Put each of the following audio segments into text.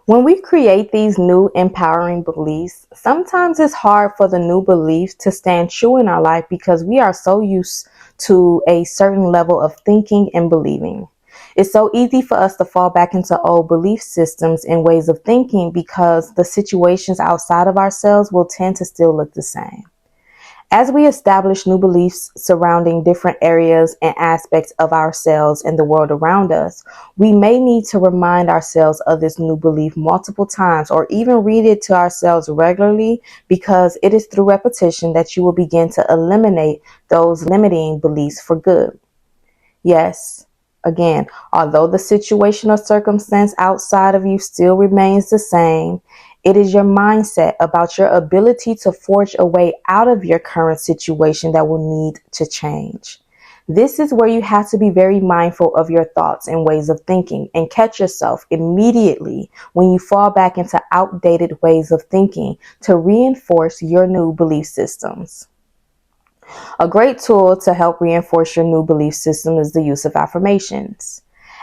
When we create these new empowering beliefs, sometimes it's hard for the new beliefs to stand true in our life because we are so used to a certain level of thinking and believing. It's so easy for us to fall back into old belief systems and ways of thinking because the situations outside of ourselves will tend to still look the same. As we establish new beliefs surrounding different areas and aspects of ourselves and the world around us, we may need to remind ourselves of this new belief multiple times or even read it to ourselves regularly, because it is through repetition that you will begin to eliminate those limiting beliefs for good. Yes, again, although the situation or circumstance outside of you still remains the same, it is your mindset about your ability to forge a way out of your current situation that will need to change. This is where you have to be very mindful of your thoughts and ways of thinking and catch yourself immediately when you fall back into outdated ways of thinking to reinforce your new belief systems. A great tool to help reinforce your new belief system is the use of affirmations.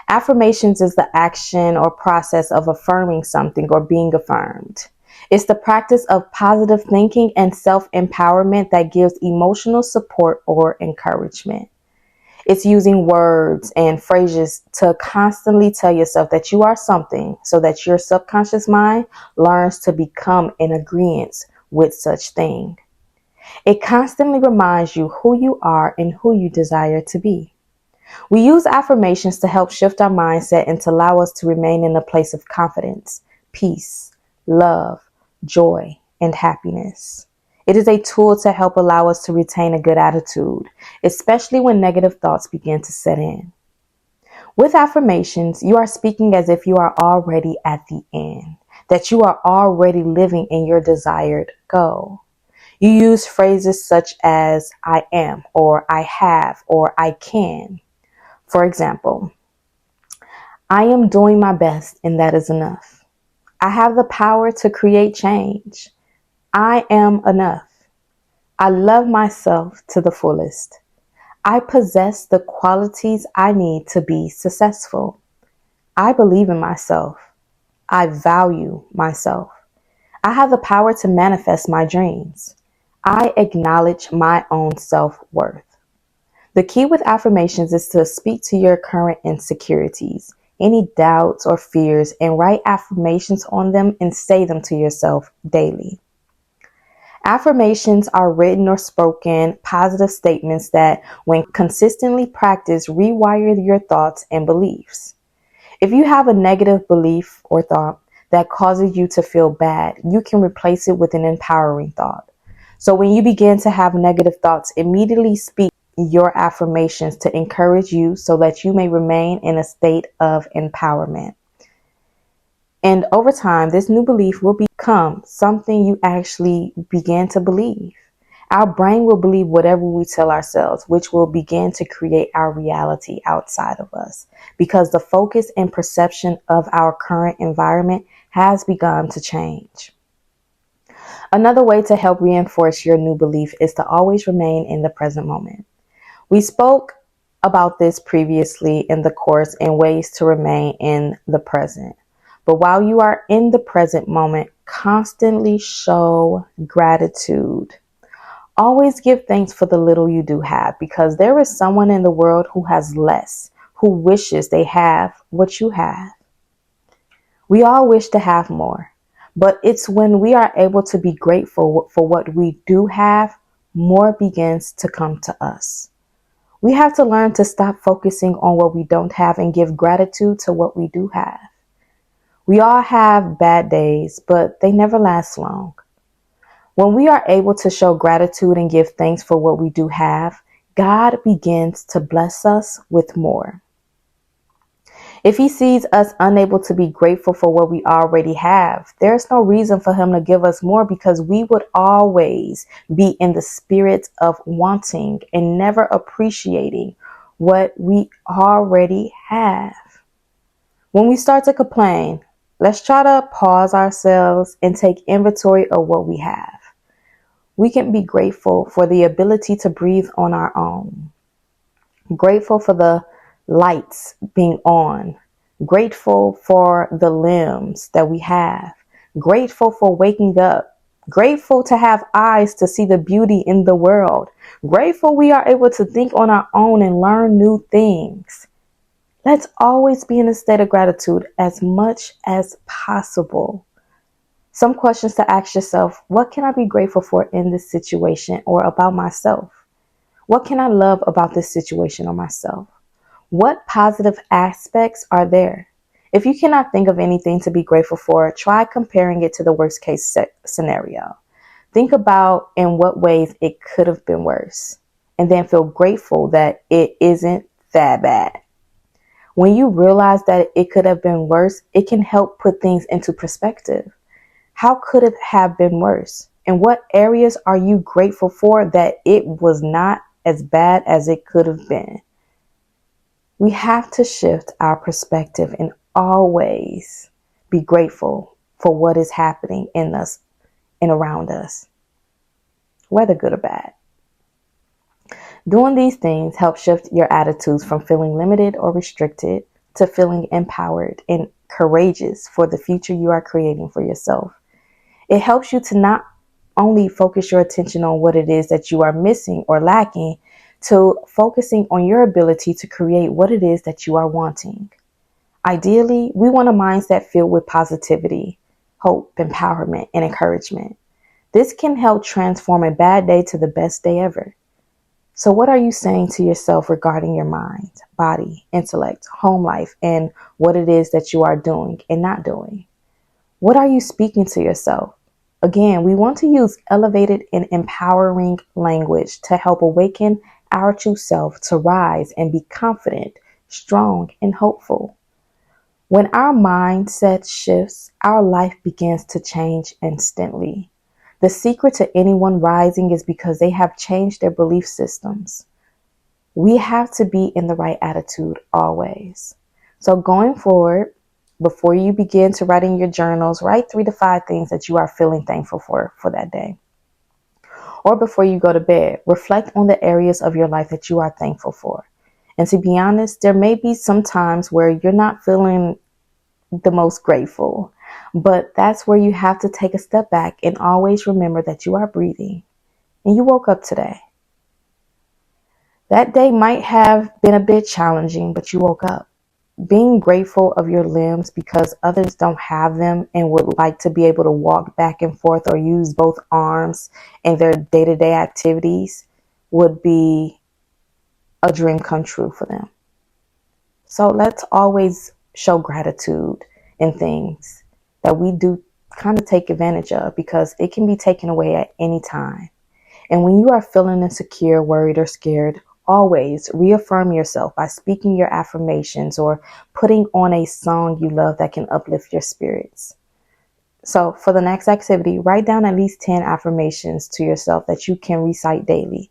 Affirmations is the action or process of affirming something or being affirmed. It's the practice of positive thinking and self-empowerment that gives emotional support or encouragement. It's using words and phrases to constantly tell yourself that you are something so that your subconscious mind learns to become in agreement with such thing. It constantly reminds you who you are and who you desire to be. We use affirmations to help shift our mindset and to allow us to remain in a place of confidence, peace, love, joy, and happiness. It is a tool to help allow us to retain a good attitude, especially when negative thoughts begin to set in. With affirmations, you are speaking as if you are already at the end, that you are already living in your desired goal. You use phrases such as I am, or I have, or I can. For example, I am doing my best and that is enough. I have the power to create change. I am enough. I love myself to the fullest. I possess the qualities I need to be successful. I believe in myself. I value myself. I have the power to manifest my dreams. I acknowledge my own self-worth. The key with affirmations is to speak to your current insecurities, any doubts or fears, and write affirmations on them and say them to yourself daily. Affirmations are written or spoken positive statements that, when consistently practiced, rewire your thoughts and beliefs. If you have a negative belief or thought that causes you to feel bad, you can replace it with an empowering thought. So when you begin to have negative thoughts, immediately speak your affirmations to encourage you so that you may remain in a state of empowerment. And over time, this new belief will become something you actually begin to believe. Our brain will believe whatever we tell ourselves, which will begin to create our reality outside of us, because the focus and perception of our current environment has begun to change. Another way to help reinforce your new belief is to always remain in the present moment. We spoke about this previously in the course in ways to remain in the present. But while you are in the present moment, constantly show gratitude. Always give thanks for the little you do have, because there is someone in the world who has less, who wishes they have what you have. We all wish to have more, but it's when we are able to be grateful for what we do have, more begins to come to us. We have to learn to stop focusing on what we don't have and give gratitude to what we do have. We all have bad days, but they never last long. When we are able to show gratitude and give thanks for what we do have, God begins to bless us with more. If He sees us unable to be grateful for what we already have, there's no reason for Him to give us more, because we would always be in the spirit of wanting and never appreciating what we already have. When we start to complain, let's try to pause ourselves and take inventory of what we have. We can be grateful for the ability to breathe on our own. Grateful for the lights being on, grateful for the limbs that we have, grateful for waking up, grateful to have eyes to see the beauty in the world, grateful we are able to think on our own and learn new things. Let's always be in a state of gratitude as much as possible. Some questions to ask yourself: what can I be grateful for in this situation or about myself? What can I love about this situation or myself? What positive aspects are there? If you cannot think of anything to be grateful for, try comparing it to the worst case scenario. Think about in what ways it could have been worse, and then feel grateful that it isn't that bad. When you realize that it could have been worse, it can help put things into perspective. How could it have been worse? In what areas are you grateful for that it was not as bad as it could have been? We have to shift our perspective and always be grateful for what is happening in us and around us, whether good or bad. Doing these things help shift your attitudes from feeling limited or restricted to feeling empowered and courageous for the future you are creating for yourself. It helps you to not only focus your attention on what it is that you are missing or lacking, to focusing on your ability to create what it is that you are wanting. Ideally, we want a mindset filled with positivity, hope, empowerment, and encouragement. This can help transform a bad day to the best day ever. So what are you saying to yourself regarding your mind, body, intellect, home life, and what it is that you are doing and not doing? What are you speaking to yourself? Again, we want to use elevated and empowering language to help awaken our true self to rise and be confident, strong, and hopeful. When our mindset shifts, our life begins to change instantly. The secret to anyone rising is because they have changed their belief systems. We have to be in the right attitude always. So going forward, before you begin to write in your journals, write 3 to 5 things that you are feeling thankful for that day. Or before you go to bed, reflect on the areas of your life that you are thankful for. And to be honest, there may be some times where you're not feeling the most grateful, but that's where you have to take a step back and always remember that you are breathing and you woke up today. That day might have been a bit challenging, but you woke up. Being grateful of your limbs because others don't have them and would like to be able to walk back and forth or use both arms in their day-to-day activities would be a dream come true for them. So let's always show gratitude in things that we do kind of take advantage of, because it can be taken away at any time. And when you are feeling insecure, worried, or scared, always reaffirm yourself by speaking your affirmations or putting on a song you love that can uplift your spirits. So for the next activity, write down at least 10 affirmations to yourself that you can recite daily.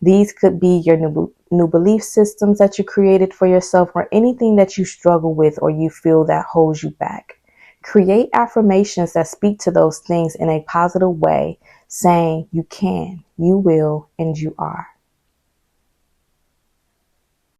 These could be your new belief systems that you created for yourself, or anything that you struggle with or you feel that holds you back. Create affirmations that speak to those things in a positive way, saying you can, you will, and you are.